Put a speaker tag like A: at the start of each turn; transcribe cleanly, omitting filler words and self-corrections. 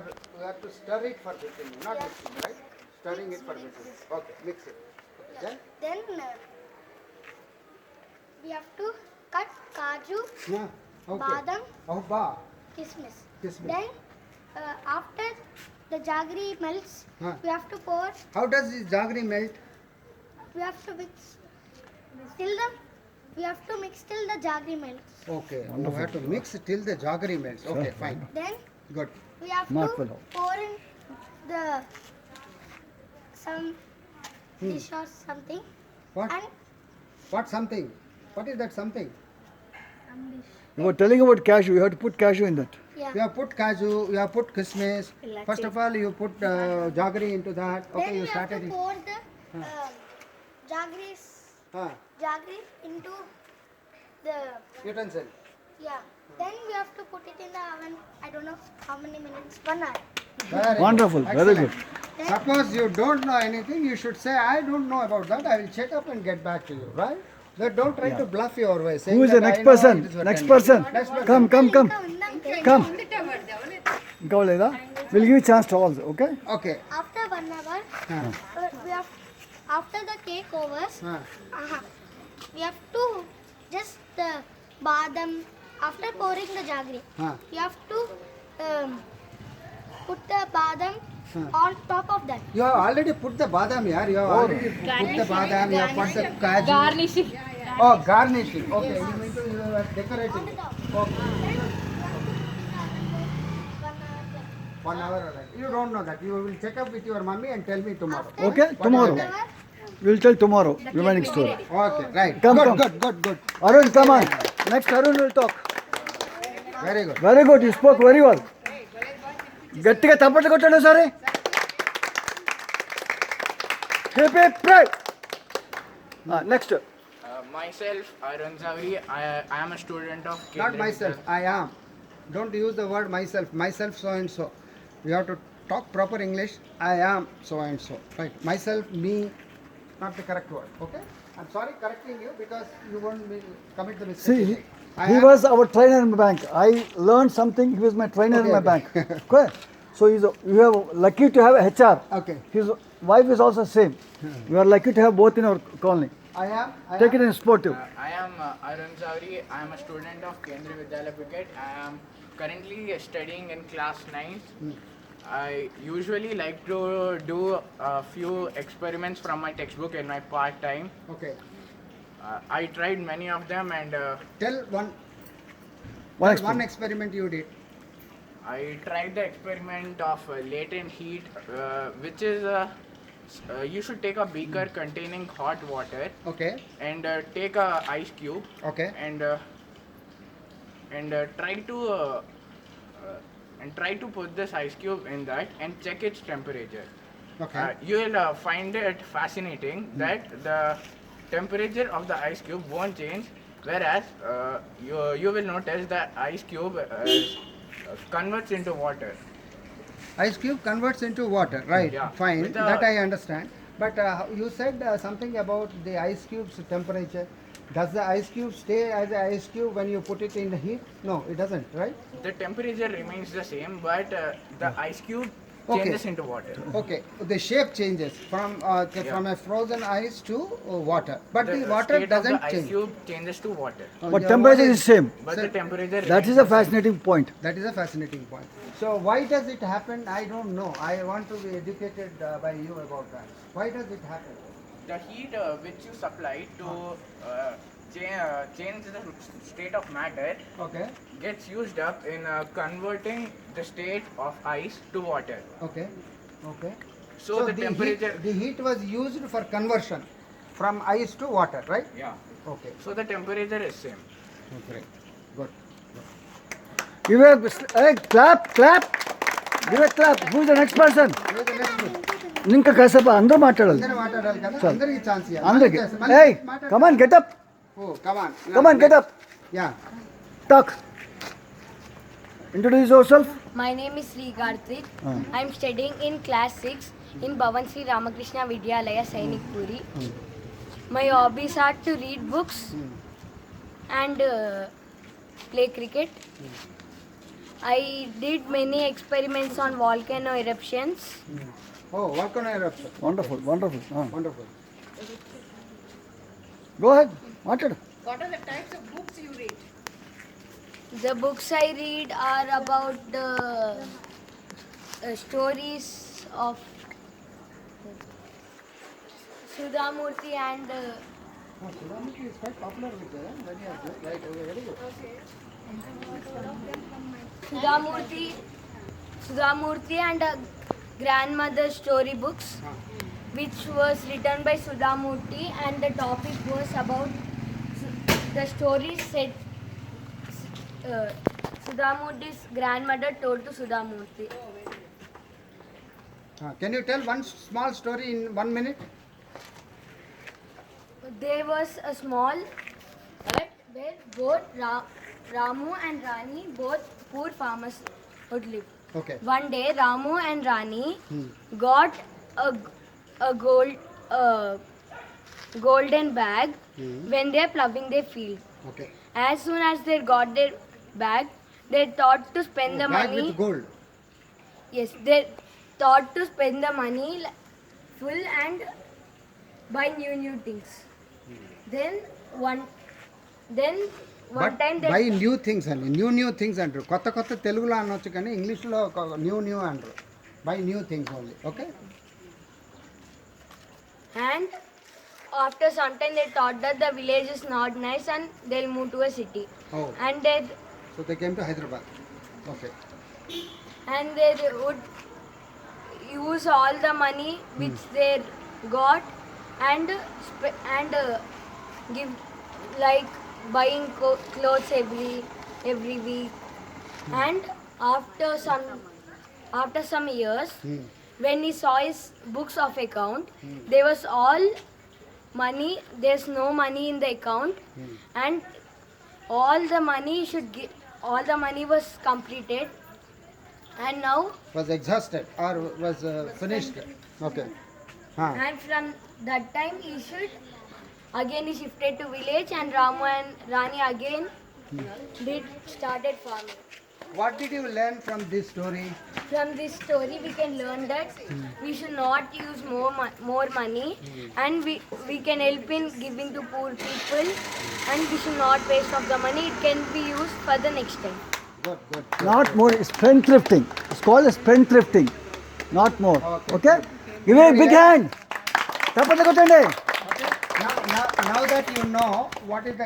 A: we have to stir it for 15 minutes, not mixing, right? Stirring it for 15 minutes. Okay, mix it. Okay,
B: Then we have to cut kaju,
A: yeah. Okay.
B: badam,
A: Oh, ba.
B: kismis.
A: Kismis.
B: Then after the jaggery melts,
A: Huh.
B: we have to pour.
A: How does this jaggery melt?
B: We have to mix till the. We have to mix till the jaggery melts.
A: Okay, you have to mix till the jaggery melts. Okay, fine.
B: Then
A: Good.
B: we have
C: Not
B: to
C: well.
B: pour in the some dish or something.
A: What?
B: And
A: What something? What is that something?
C: You were telling about cashew. You have to put cashew in that.
B: yeah.
A: You have put kaju, you have put kismis. First of all, you put jaggery into that. Okay,
B: Then
A: you
B: we have
A: started
B: to
A: it.
B: pour the jaggery
A: Huh.
B: into the
A: Utensil.
B: yeah. Then we have to put it in the oven. I don't know how many minutes. 1 hour.
A: Very
C: Wonderful.
A: good.
C: Very good.
A: Excellent.
B: Then
A: Suppose you don't know anything, you should say, I don't know about that. I will check up and get back to you, right? But don't try to bluff your way. saying
C: Who is the
A: that
C: next
A: I know
C: person?
A: it is what
C: Next
A: I know.
C: person.
A: Next person.
C: Come, come, come.
B: uncle.
C: Come. ఇంకా లేదా will give chance to all okay
A: Okay.
B: After 1 hour,
A: Huh.
B: we have after the cake overs,
A: Huh.
B: we have to just badam. After pouring the jaggery,
A: Huh.
B: you have to put the badam on top of that.
A: You have already put the badam here. You have already put the badam. You have put the kaju.
D: Garnishing.
A: Oh, garnishing. Okay. You mean to you are decorating it. Okay. 1 hour. Alright. You don't know that. You will check up with your mummy and tell me tomorrow.
C: Okay
A: What
C: tomorrow
A: is the time?
C: Will tell tomorrow remaining story
A: Okay. Right.
C: Come,
A: good,
C: come.
A: good, good, good.
C: Arun come on next Arun will talk
A: Very good.
C: Very good you spoke very well గట్టిగా తప్పట్లు కొట్టండి సరే next
D: Myself, Arun Zavri. I am a student of
A: Not
D: Kendriya
A: myself. I am. Don't use the word myself. Myself so and so. You have to talk proper English. I am so and so. Right. Myself, me, not the correct word. Okay. I'm sorry correcting you because you won't commit the mistake.
C: See,
A: I
C: he
A: am-
C: was our trainer in my bank. I learned something. He was my trainer in
A: Okay,
C: my
A: okay.
C: bank. Okay. So you have lucky to have a HR.
A: Okay.
C: His wife is also same. You are lucky to have both in our colony.
A: I am. I
C: Take
A: am.
C: it in sportive.
D: I am Arun Zavri. I am a student of Kendriya Vidyalaya Cricket. I am currently studying in class 9. I usually like to do a few experiments from my textbook in my part time.
A: Okay.
D: I tried many of them and
A: Tell one.
C: One
A: tell one
C: experiment.
A: experiment you did.
D: I tried the experiment of latent heat, which is you should take a beaker containing hot water
A: Okay.
D: and take a ice cube
A: Okay.
D: and try to put this ice cube in that and check its temperature.
A: Okay.
D: You will find it fascinating that the temperature of the ice cube won't change, whereas you will notice that ice cube converts into water.
A: Ice cube converts into water. Right.
D: Yeah.
A: Fine.
D: With the-
A: That I understand. But you said something about the ice cube's temperature. Does the ice cube stay as an ice cube when you put it in the heat? No, it doesn't, right?
D: The temperature remains the same, but the ice cube
A: Okay.
D: changes into water.
A: Okay, the shape changes from from a frozen ice to water, but the water
D: state of
A: doesn't
D: the ice
A: change.
D: cube changes to water,
A: Oh,
C: But
A: your
C: temperature
A: water
C: is same.
D: but
A: Sir,
D: the temperature
C: That
D: remains
C: is a
D: the same.
C: fascinating point.
A: That is a fascinating point. So why does it happen? I don't know. I want to be educated by you about that. Why does it happen?
D: The heat which you supply to change the state of matter
A: Okay,
D: gets used up in converting the state of ice to water.
A: okay, okay.
D: So the temperature,
A: the heat was used for conversion from ice to water, right?
D: yeah.
A: Okay.
D: So the temperature is same.
A: Okay. Good.
C: Give a clap. Give a clap. Who is the next person?
A: Who is the next one?
C: ఇంకా కాసేపు అందరూ మాట్లాడాలి
A: అందరూ మాట్లాడాలి కదా? అందరికీ chance ఇవ్వాలి.
C: అందరికి
A: మళ్ళీ
C: ఏయ్
A: మాట్లాడు.
C: Come on get up
A: Oh, come on.
C: Come on get up
A: Yeah.
C: Talk introduce your self
E: My name is Sri Karthik.
C: Ah.
E: I am studying in class 6 in Bhavan Sri Ramakrishna Vidyalaya, Sainik Puri. My hobbies are to read books and play cricket. I did many experiments on volcano eruptions.
A: Oh, volcano eruption.
C: Wonderful, wonderful.
A: Wonderful.
C: Go ahead, matladu.
F: What are the types of books you read?
E: The books I read are about the stories of Sudhamurti and
A: Oh, Sudhamurti is quite popular with many of them. Right, okay, very good.
E: Sudhamurti and grandmother story books, which was written by Sudhamurti, and the topic was about the stories said Sudhamurti's grandmother told to Sudhamurti.
A: Can you tell one small story in 1 minute?
E: There was a small hut where both Ramu and Rani, both poor farmers, would live.
A: Okay.
E: One day, Ramu and Rani got a golden bag when they are ploughing their field.
A: Okay.
E: As soon as they got their bag, they thought to spend the
A: Bag
E: money.
A: with gold.
E: Yes, they thought to spend the money full and buy new things. Then one
A: But
E: time they
A: buy new things అండి new things అంటారు కొత్త తెలుగులో అనొచ్చు కానీ ఇంగ్లీష్లో new అంటారు by new things only okay
E: and after some time they thought that the village is not nice and they'll move to a city.
A: Oh.
E: And they
A: so they came to Hyderabad okay
E: would use all the money which they got and give like buying clothes every week. And after some years, when he saw his books of account, there was all money. There's no money in the account, and all the money was completed, and now
A: was exhausted or was finished okay
E: and from that time he shifted to village, and Ramu and Rani again started farming.
A: What did you learn from this story
E: From this story we can learn that we should not use more money, and we can help in giving to poor people, and we should not waste of the money. It can be used for the next time.
A: Good
C: Not more, it's spendthrifting. It's called as spendthrifting, not more. Okay? Give me a big hand. Tapatla kottandi.
A: now that you know what is the